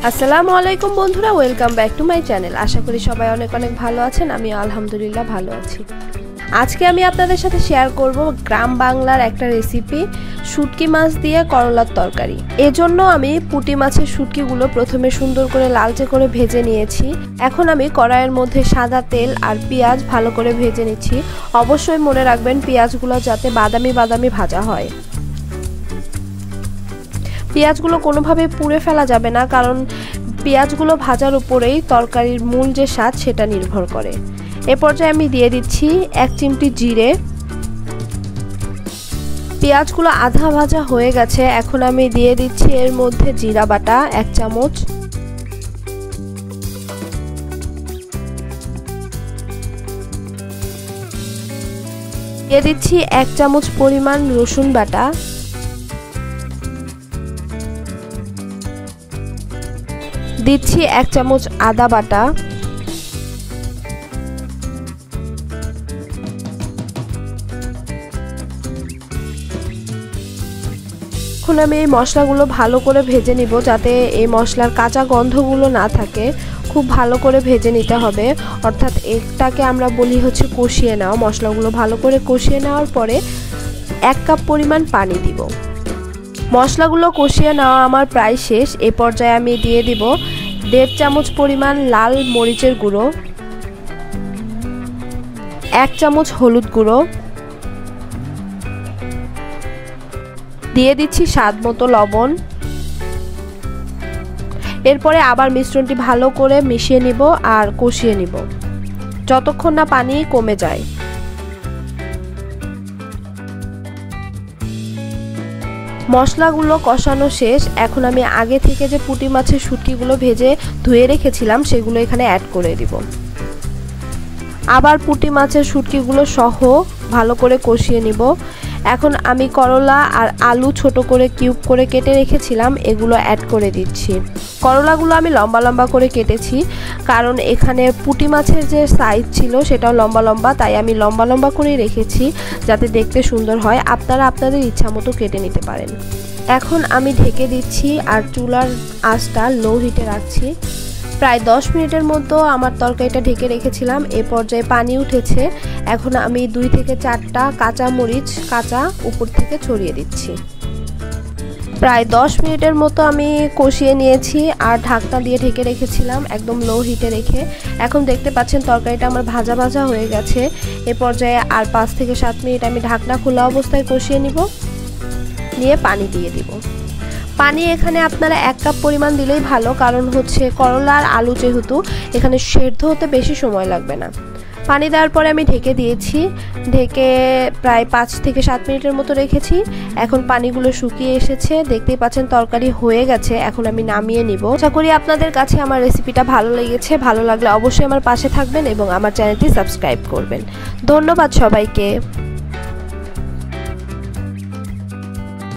আসসালামু আলাইকুম বন্ধুরা, welcome back to my channel. আশা করি সবাই অনেক অনেক ভালো আছেন। আমি আলহামদুলিল্লাহ ভালো আছি। আজকে আমি আপনাদের সাথে শেয়ার করব গ্রাম বাংলার একটা রেসিপি, শুটকি মাছ দিয়ে করলার তরকারি। এজন্য আমি পুঁটি মাছের শুটকিগুলো প্রথমে সুন্দর করে লালচে করে ভেজে নিয়েছি। এখন আমি কড়াইয়ের মধ্যে সাদা তেল আর পেঁয়াজ ভালো করে ভেজে নিচ্ছি। অবশ্যই মনে রাখবেন পেঁয়াজগুলো যাতে বাদামি বাদামি ভাজা হয়। পেঁয়াজগুলো কোনোভাবে পুড়ে ফেলা যাবে না, কারণ পেঁয়াজগুলো ভাজার উপরেই তরকারির মূল যে স্বাদ সেটা নির্ভর করে। এ পর্যায়ে আমি দিয়ে দিচ্ছি 1 চিমটি জিরে। পেঁয়াজগুলো আধা ভাজা হয়ে গেছে, এখন আমি দিয়ে দিচ্ছি এর মধ্যে জিরা বাটা 1 চামচ, দিয়ে দিচ্ছি 1 চামচ পরিমাণ রসুন বাটা, দিচ্ছি 1 চামচ আদা বাটা, এখন আমি এই মশলাগুলো ভালো করে ভেজে নিব, যাতে এই মশলার কাঁচা গন্ধগুলো না থাকে। খুব ভালো করে ভেজে নিতে হবে, অর্থাৎ এটাকে আমরা বলি হচ্ছে কষিয়ে নেওয়া। মশলাগুলো ভালো করে কষিয়ে নেওয়ার পরে 1 কাপ পরিমাণ পানি দিব। মশলাগুলো কষিয়ে নেওয়া আমার প্রায় শেষ। এ পর্যায়ে আমি দিয়ে দিব 1.5 চামচ পরিমাণ লাল মরিচের গুঁড়ো, 1 চামচ হলুদ গুঁড়ো, দিয়ে দিচ্ছি স্বাদ মতো লবণ। এরপরে আবার মিশ্রণটি ভালো করে মিশিয়ে নিব আর কষিয়ে নিব যতক্ষণ না পানি কমে যায়। মশলাগুলো কষানো শেষ। এখন আমি আগে থেকে যে পুঁটি মাছের শুটকিগুলো ভেজে ধুয়ে রেখেছিলাম সেগুলো এখানে অ্যাড করে দিব। আবার পুঁটি মাছের শুটকিগুলো সহ ভালো করে কষিয়ে নিব। এখন আমি করলা আর আলু ছোট করে কিউব করে কেটে রেখেছিলাম, এগুলো অ্যাড করে দিচ্ছি। করলাগুলো আমি লম্বা লম্বা করে কেটেছি, কারণ এখানে পুঁটি মাছের যে সাইজ ছিল সেটাও লম্বা লম্বা, তাই আমি লম্বা লম্বা করেই রেখেছি যাতে দেখতে সুন্দর হয়। আপনারা আপনাদের ইচ্ছা মতো কেটে নিতে পারেন। এখন আমি ঢেকে দিচ্ছি আর চুলার আঁচটা লো হিটে রাখছি। প্রায় 10 মিনিটের মতো আমার তরকারিটা ঢেকে রেখেছিলাম। এ পর্যায়ে পানি উঠেছে। এখন আমি 2 থেকে 4টা কাঁচা মরিচ কাঁচা উপর থেকে ছড়িয়ে দিচ্ছি। প্রায় 10 মিনিটের মতো আমি কষিয়ে নিয়েছি আর ঢাকনা দিয়ে ঢেকে রেখেছিলাম একদম লো হিটে রেখে। এখন দেখতে পাচ্ছেন তরকারিটা আমার ভাজা ভাজা হয়ে গেছে। এ পর্যায়ে আর 5 থেকে 7 মিনিট আমি ঢাকনা খোলা অবস্থায় কষিয়ে নিব, নিয়ে পানি দিয়ে দিব। পানি এখানে আপনারা 1 কাপ পরিমাণ দিলেই ভালো, কারণ হচ্ছে করলা আর আলু যেহেতু এখানে সেদ্ধ হতে বেশি সময় লাগবে না। পানি দেওয়ার পরে আমি ঢেকে দিয়েছি। ঢেকে প্রায় 5 থেকে 7 মিনিটের মতো রেখেছি। এখন পানিগুলো শুকিয়ে এসেছে, দেখতেই পাচ্ছেন তরকারি হয়ে গেছে। এখন আমি নামিয়ে নিব। আশা করি আপনাদের কাছে আমার রেসিপিটা ভালো লেগেছে। ভালো লাগলে অবশ্যই আমার পাশে থাকবেন এবং আমার চ্যানেলটি সাবস্ক্রাইব করবেন। ধন্যবাদ সবাইকে।